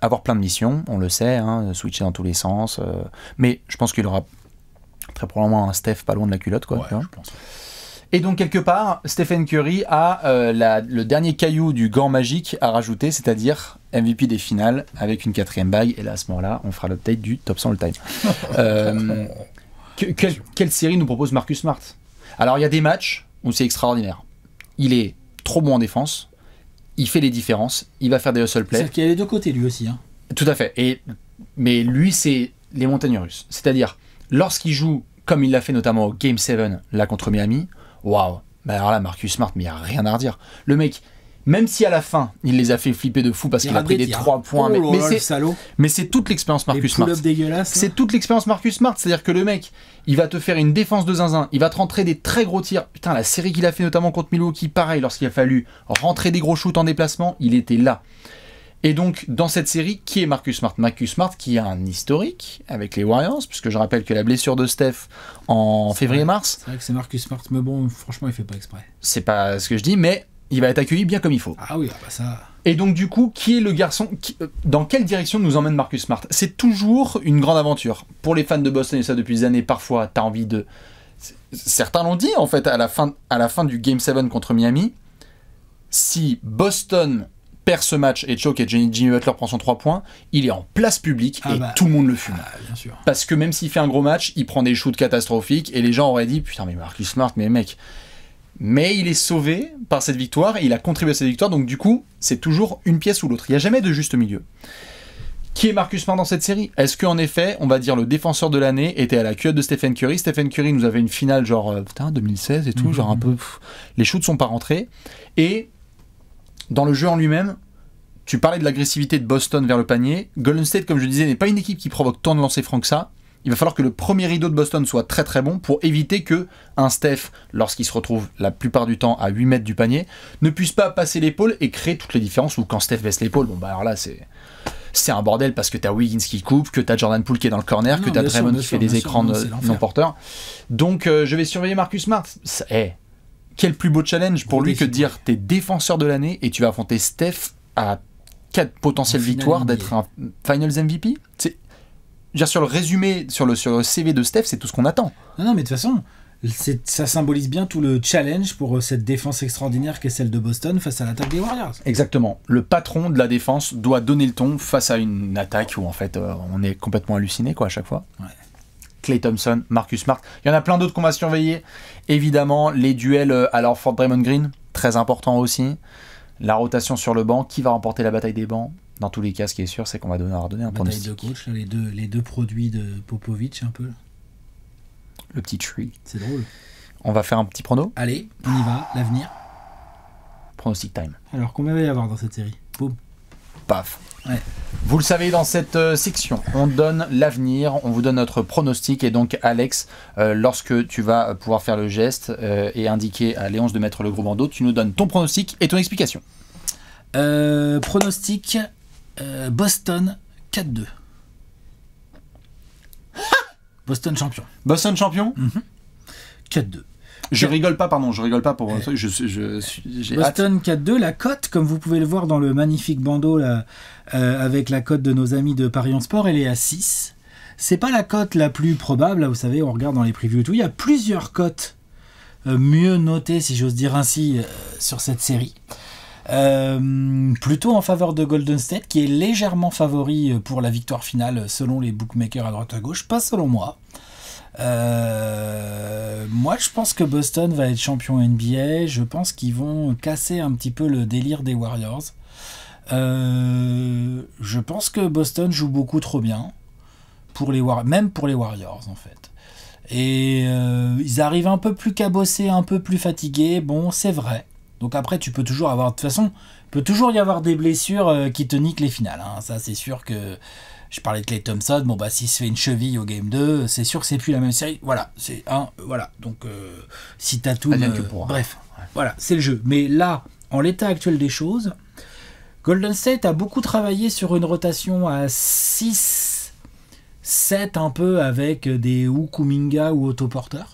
avoir plein de missions, on le sait, switcher dans tous les sens. Mais je pense qu'il aura très probablement un Steph pas loin de la culotte, quoi. Ouais, je pense. Et donc, quelque part, Stephen Curry a le dernier caillou du gant magique à rajouter, c'est-à-dire MVP des finales avec une 4e bague. Et là, à ce moment-là, on fera l'update du top 100 all-time. Quelle série nous propose Marcus Smart ? Alors, il y a des matchs où c'est extraordinaire. Il est trop bon en défense, il fait les différences, il va faire des hustle plays. C'est-à-dire qu'il y a les deux côtés, lui aussi. Tout à fait. Mais lui, c'est les montagnes russes. C'est-à-dire, lorsqu'il joue, comme il l'a fait notamment au Game 7, là contre Miami, waouh, alors là, Marcus Smart, mais il n'y a rien à redire. Le mec, même si à la fin, il les a fait flipper de fou parce qu'il a pris des 3 points, mais c'est toute l'expérience Marcus Smart. C'est toute l'expérience Marcus Smart, c'est-à-dire que le mec, il va te faire une défense de zinzin, il va te rentrer des très gros tirs. Putain, la série qu'il a fait notamment contre Milwaukee, pareil, lorsqu'il a fallu rentrer des gros shoots en déplacement, il était là. Et donc, dans cette série, qui est Marcus Smart ? Marcus Smart qui a un historique avec les Warriors, puisque je rappelle que la blessure de Steph en février-mars... C'est vrai que c'est Marcus Smart, mais bon, franchement, il fait pas exprès. C'est pas ce que je dis, mais il va être accueilli bien comme il faut. Ah oui, ça... Et donc, du coup, qui est le garçon dans quelle direction nous emmène Marcus Smart ? C'est toujours une grande aventure. Pour les fans de Boston, et ça depuis des années, parfois, t'as envie de... Certains l'ont dit, en fait, à la fin du Game 7 contre Miami, si Boston perd ce match et choke et Jimmy Butler prend son 3 points, il est en place publique et tout le monde le fume. Bien sûr. Parce que même s'il fait un gros match, il prend des shoots catastrophiques et les gens auraient dit putain mais Marcus Smart, mais mec. Mais il est sauvé par cette victoire et il a contribué à cette victoire, donc du coup c'est toujours une pièce ou l'autre. Il n'y a jamais de juste milieu. Qui est Marcus Smart dans cette série ? Est-ce qu'en effet, on va dire le défenseur de l'année était à la culotte de Stephen Curry ? Stephen Curry nous avait une finale genre 2016 et tout, genre un peu... les shoots sont pas rentrés. Et dans le jeu en lui-même, tu parlais de l'agressivité de Boston vers le panier. Golden State, comme je disais, n'est pas une équipe qui provoque tant de lancers francs que ça. Il va falloir que le premier rideau de Boston soit très très bon pour éviter que un Steph, lorsqu'il se retrouve la plupart du temps à 8 mètres du panier, ne puisse pas passer l'épaule et créer toutes les différences. Ou quand Steph baisse l'épaule, alors là c'est un bordel parce que t'as Wiggins qui coupe, que t'as Jordan Poole qui est dans le corner, que t'as Draymond qui fait des écrans non porteurs. Donc je vais surveiller Marcus Smart. Quel plus beau challenge pour lui que de dire t'es défenseur de l'année et tu vas affronter Steph à 4 potentielles victoires d'être un Finals MVP. Sur le résumé, sur le CV de Steph, c'est tout ce qu'on attend. Non, mais de toute façon, ça symbolise bien tout le challenge pour cette défense extraordinaire qu'est celle de Boston face à l'attaque des Warriors. Exactement. Le patron de la défense doit donner le ton face à une attaque où en fait on est complètement halluciné à chaque fois. Ouais. Klay Thompson, Marcus Smart. Il y en a plein d'autres qu'on va surveiller. Évidemment, les duels à l'Orford Draymond Green, très important aussi. La rotation sur le banc, qui va remporter la bataille des bancs ? Dans tous les cas, ce qui est sûr, c'est qu'on va donner un pronostic. Bataille de coach, là, les deux produits de Popovic, un peu. Le petit tree. C'est drôle. On va faire un petit prono ? Allez, on y va, l'avenir. Pronostic time. Alors, combien va y avoir dans cette série ? Boum. Paf. Ouais. Vous le savez, dans cette section, on donne l'avenir, on vous donne notre pronostic. Et donc, Alex, lorsque tu vas pouvoir faire le geste et indiquer à Léonce de mettre le gros bandeau, tu nous donnes ton pronostic et ton explication. Pronostic Boston 4-2. Boston champion. Boston champion ? 4-2. Je rigole pas pour ça. J'ai Boston 4-2, la cote, comme vous pouvez le voir dans le magnifique bandeau là, avec la cote de nos amis de Paris en Sport, elle est à 6. C'est pas la cote la plus probable, là, vous savez, on regarde dans les previews et tout. Il y a plusieurs cotes mieux notées, si j'ose dire ainsi, sur cette série. Plutôt en faveur de Golden State, qui est légèrement favori pour la victoire finale selon les bookmakers à droite à gauche, pas selon moi. Moi je pense que Boston va être champion NBA. Je pense qu'ils vont casser un petit peu le délire des Warriors. Je pense que Boston joue beaucoup trop bien pour même pour les Warriors en fait. Et ils arrivent un peu plus cabossés, un peu plus fatigués. Bon, c'est vrai. Donc après tu peux toujours avoir, de toute façon il peut toujours y avoir des blessures qui te niquent les finales, hein. Ça c'est sûr que je parlais de Klay Thompson, bon bah s'il se fait une cheville au game 2, c'est sûr que c'est plus la même série. Voilà, c'est un voilà. Donc si Tatum bref, voilà, c'est le jeu. Mais là, en l'état actuel des choses, Golden State a beaucoup travaillé sur une rotation à 6 7 un peu avec des ou Kuminga ou Otto Porter.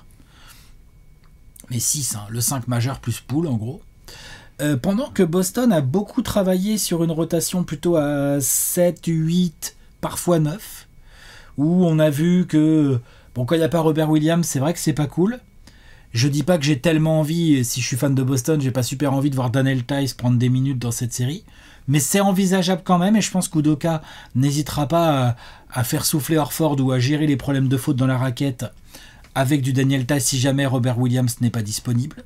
Mais 6, hein, le 5 majeur plus Poole en gros. Pendant que Boston a beaucoup travaillé sur une rotation plutôt à 7, 8, parfois 9, où on a vu que, bon, quand il n'y a pas Robert Williams, c'est vrai que c'est pas cool. Je dis pas que j'ai tellement envie, et si je suis fan de Boston, j'ai pas super envie de voir Daniel Tice prendre des minutes dans cette série, mais c'est envisageable quand même, et je pense qu'Udoka n'hésitera pas à faire souffler Horford ou à gérer les problèmes de faute dans la raquette avec du Daniel Tice si jamais Robert Williams n'est pas disponible.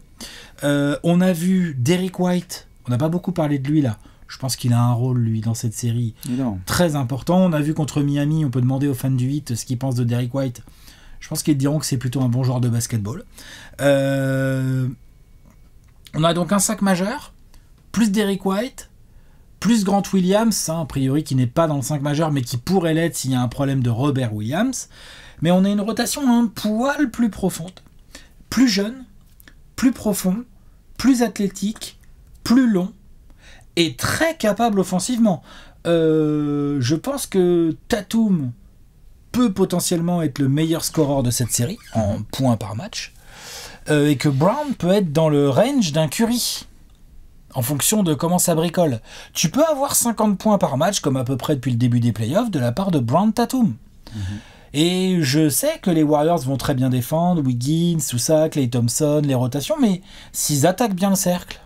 On a vu Derrick White, on n'a pas beaucoup parlé de lui là, je pense qu'il a un rôle lui dans cette série très important. On a vu contre Miami, on peut demander aux fans du 8 ce qu'ils pensent de Derrick White. Je pense qu'ils diront que c'est plutôt un bon joueur de basketball. On a donc un 5 majeur, plus Derrick White, plus Grant Williams, hein, a priori qui n'est pas dans le 5 majeur, mais qui pourrait l'être s'il y a un problème de Robert Williams. Mais on a une rotation un poil plus profonde, plus jeune, plus profond, plus athlétique, plus long, et très capable offensivement. Je pense que Tatum peut potentiellement être le meilleur scoreur de cette série, en points par match, et que Brown peut être dans le range d'un Curry, en fonction de comment ça bricole. Tu peux avoir 50 points par match, comme à peu près depuis le début des playoffs, de la part de Brown Tatum. Et je sais que les Warriors vont très bien défendre, Wiggins, tout ça, Klay Thompson, les rotations, mais s'ils attaquent bien le cercle,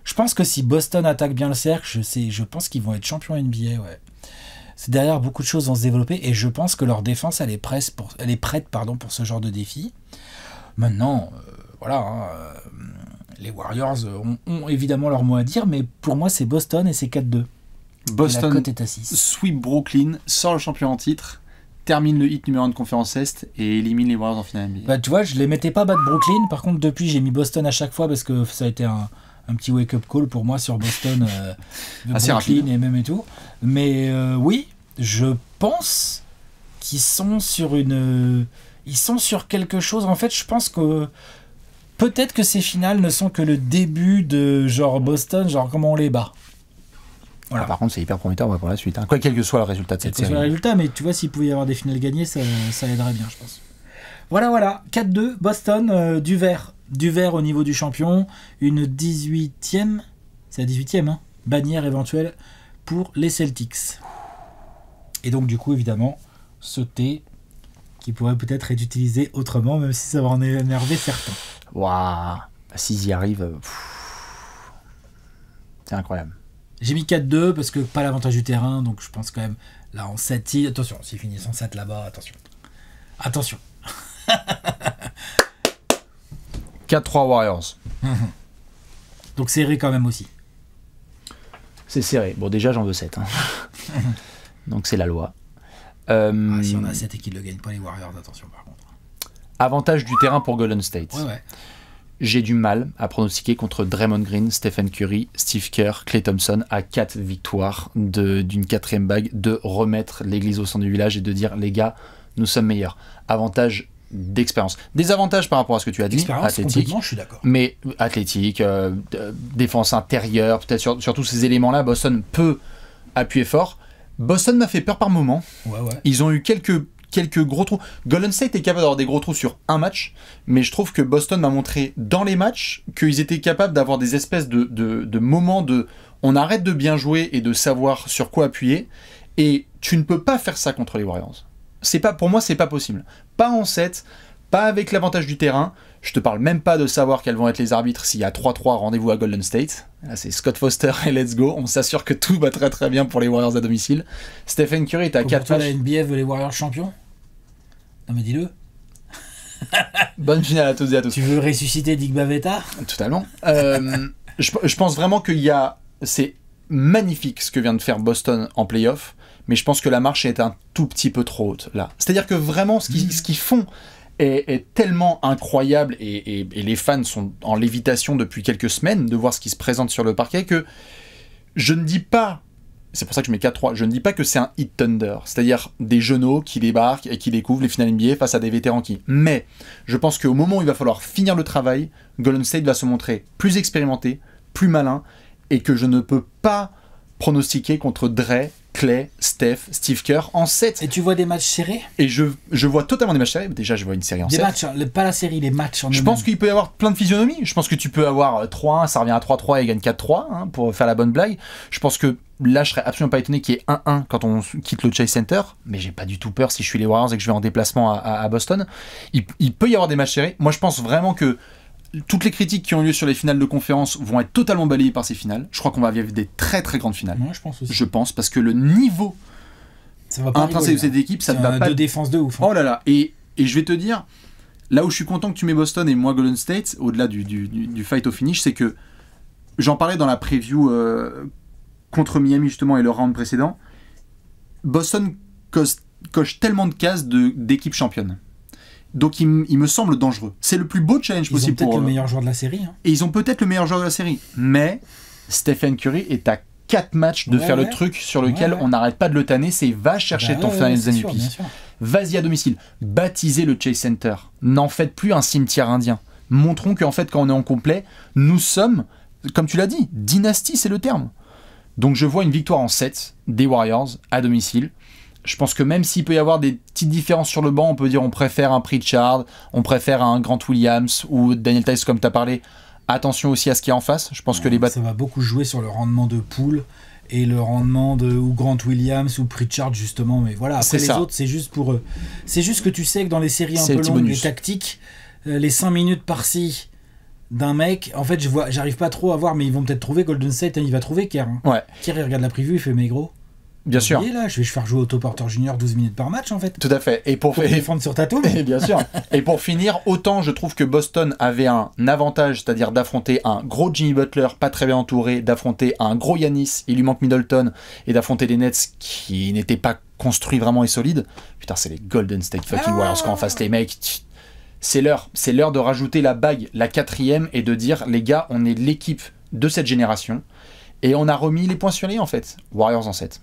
je pense que si Boston attaque bien le cercle, je pense qu'ils vont être champions NBA, ouais. C'est derrière, beaucoup de choses vont se développer, et je pense que leur défense, elle est prête pour ce genre de défi. Maintenant, les Warriors ont évidemment leur mot à dire, mais pour moi, c'est Boston et c'est 4-2. Boston la cote est à 6. Sweep Brooklyn, sort le champion en titre, termine le hit numéro 1 de conférence Est et élimine les Warriors en finale NBA. Bah, tu vois, je les mettais pas battre Brooklyn, par contre, depuis, j'ai mis Boston à chaque fois parce que ça a été un petit wake-up call pour moi sur Boston, assez Brooklyn rapide. Et même et tout. Mais oui, je pense qu'ils sont sur ils sont sur quelque chose. En fait, je pense que peut-être que ces finales ne sont que le début de genre Boston, genre comment on les bat. Voilà. Ah, par contre, c'est hyper prometteur pour la suite. Hein. Quoi, quel que soit le résultat de cette série. Le résultat, mais tu vois, s'il pouvait y avoir des finales gagnées, ça aiderait bien, je pense. Voilà. 4-2, Boston, du vert au niveau du champion, une 18e, c'est la 18e, hein, bannière éventuelle pour les Celtics. Et donc, du coup, évidemment, ce thé qui pourrait peut-être être utilisé autrement, même si ça va en énerver certains. Waouh, s'ils y arrivent, c'est incroyable. J'ai mis 4-2 parce que pas l'avantage du terrain, donc je pense quand même, là en 7, attention, s'ils finissent en 7 là-bas, attention. 4-3 Warriors. Donc serré quand même aussi. C'est serré. Bon, déjà, j'en veux 7. Hein. Donc, c'est la loi. Si on a 7 et qu'ils ne le gagnent pas, les Warriors, attention par contre. Avantage du terrain pour Golden State. Ouais. J'ai du mal à pronostiquer contre Draymond Green, Stephen Curry, Steve Kerr, Klay Thompson à 4 victoires d'une 4e bague, de remettre l'église au centre du village et de dire, les gars, nous sommes meilleurs. Avantage d'expérience. Désavantage par rapport à ce que tu as dit, athlétique, je suis d'accord. Mais athlétique, défense intérieure, peut-être sur tous ces éléments-là, Boston peut appuyer fort. Boston m'a fait peur par moment. Ouais. Ils ont eu quelques quelques gros trous. Golden State est capable d'avoir des gros trous sur un match, mais je trouve que Boston m'a montré dans les matchs qu'ils étaient capables d'avoir des espèces de moments de on arrête de bien jouer et de savoir sur quoi appuyer, et tu ne peux pas faire ça contre les Warriors. Pour moi, c'est pas possible. Pas en 7, pas avec l'avantage du terrain. Je te parle même pas de savoir quels vont être les arbitres s'il y a 3-3, rendez-vous à Golden State. Là, c'est Scott Foster et let's go. On s'assure que tout va très très bien pour les Warriors à domicile. Stephen Curry est à 4 matchs. La NBA veut les Warriors champions? Non mais dis-le. Bonne finale à toutes et à tous. Tu veux ressusciter Dick Bavetta? Totalement. Je pense vraiment qu'il y a... C'est magnifique ce que vient de faire Boston en play-off, mais je pense que la marche est un tout petit peu trop haute là. C'est-à-dire que vraiment ce qu'ils font est tellement incroyable et les fans sont en lévitation depuis quelques semaines de voir ce qui se présente sur le parquet que je ne dis pas, c'est pour ça que je mets 4-3, je ne dis pas que c'est un hit thunder, c'est-à-dire des genoux qui débarquent et qui découvrent les finales NBA face à des vétérans mais je pense qu'au moment où il va falloir finir le travail, Golden State va se montrer plus expérimenté, plus malin, et que je ne peux pas pronostiquer contre Dre, Clay, Steph, Steve Kerr en 7. Et tu vois des matchs serrés? Et je vois totalement des matchs serrés. Déjà, je vois une série en 7. Des matchs, pas la série, les matchs en Je pense qu'il peut y avoir plein de physionomies. Je pense que tu peux avoir 3-1, ça revient à 3-3 et gagne 4-3, hein, pour faire la bonne blague. Je pense que là, je serais absolument pas étonné qu'il y ait 1-1 quand on quitte le Chase Center. Mais j'ai pas du tout peur si je suis les Warriors et que je vais en déplacement à Boston. Il peut y avoir des matchs serrés. Moi, je pense vraiment que toutes les critiques qui ont lieu sur les finales de conférence vont être totalement balayées par ces finales. Je crois qu'on va vivre des très très grandes finales. Moi, je pense aussi. Je pense, parce que le niveau intrinsèque de cette équipe, ça ne va pas... de défense de ouf. Hein. Oh là là. Et je vais te dire, là où je suis content que tu mets Boston et moi Golden State, au-delà du fight au finish, c'est que j'en parlais dans la preview contre Miami justement et le round précédent. Boston coche tellement de cases d'équipes championnes. Donc il me semble dangereux. C'est le plus beau challenge possible pour eux. Ils ont peut-être le meilleur joueur de la série. Hein. Et ils ont peut-être le meilleur joueur de la série. Mais Stephen Curry est à 4 matchs de faire le truc sur lequel on n'arrête pas de le tanner. C'est va chercher ton Finals MVP. Vas-y à domicile. Baptisez le Chase Center. N'en faites plus un cimetière indien. Montrons qu'en fait, quand on est en complet, nous sommes, comme tu l'as dit, dynastie, c'est le terme. Donc je vois une victoire en 7 des Warriors à domicile. Je pense que même s'il peut y avoir des petites différences sur le banc, on peut dire on préfère un Pritchard, on préfère un Grant Williams ou Daniel Theis comme tu as parlé. Attention aussi à ce qu'il y a en face. Je pense que ça va beaucoup jouer sur le rendement de Poole et le rendement de ou Grant Williams ou Pritchard justement. Mais voilà, après les autres, c'est juste pour c'est juste que tu sais que dans les séries un peu longues, les tactiques, les 5 minutes par-ci d'un mec, en fait, j'arrive pas trop à voir, mais ils vont peut-être trouver Golden State, il va trouver Kerr. Hein. Ouais. Kerr, il regarde la preview, il fait mais gros. Bien sûr. Là, je vais faire jouer Otto Porter Jr. 12 minutes par match en fait. Tout à fait. Et pour défendre sur ta tour. Bien sûr. Et pour finir, autant je trouve que Boston avait un avantage, c'est-à-dire d'affronter un gros Jimmy Butler, pas très bien entouré, d'affronter un gros Giannis, il lui manque Middleton, et d'affronter les Nets qui n'étaient pas construits vraiment et solides. Putain, c'est les Golden State fucking Warriors quand en face les mecs. C'est l'heure de rajouter la bague, la 4e, et de dire les gars, on est l'équipe de cette génération, et on a remis les points sur les en fait. Warriors en 7.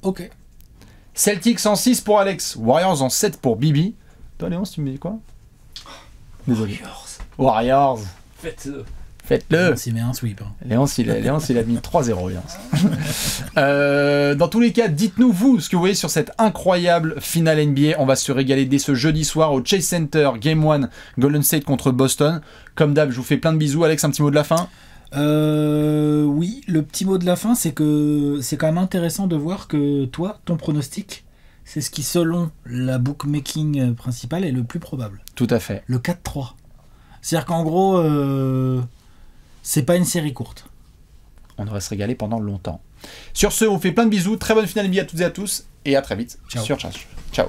Ok. Celtics en 6 pour Alex, Warriors en 7 pour Bibi. Toi Léonce, tu me dis quoi? Désolé. Warriors. Faites-le. Léonce, il met un sweep. Hein. Léonce, il a mis 3-0. Dans tous les cas, dites-nous vous ce que vous voyez sur cette incroyable finale NBA. On va se régaler dès ce jeudi soir au Chase Center, Game 1, Golden State contre Boston. Comme d'hab, je vous fais plein de bisous. Alex, un petit mot de la fin? Oui, le petit mot de la fin, c'est que c'est quand même intéressant de voir que toi, ton pronostic, c'est ce qui, selon la bookmaking principale, est le plus probable. Tout à fait. Le 4-3. C'est-à-dire qu'en gros, c'est pas une série courte. On devrait se régaler pendant longtemps. Sur ce, on fait plein de bisous. Très bonne finale NBA à toutes et à tous. Et à très vite. Ciao. Sur Charge. Ciao.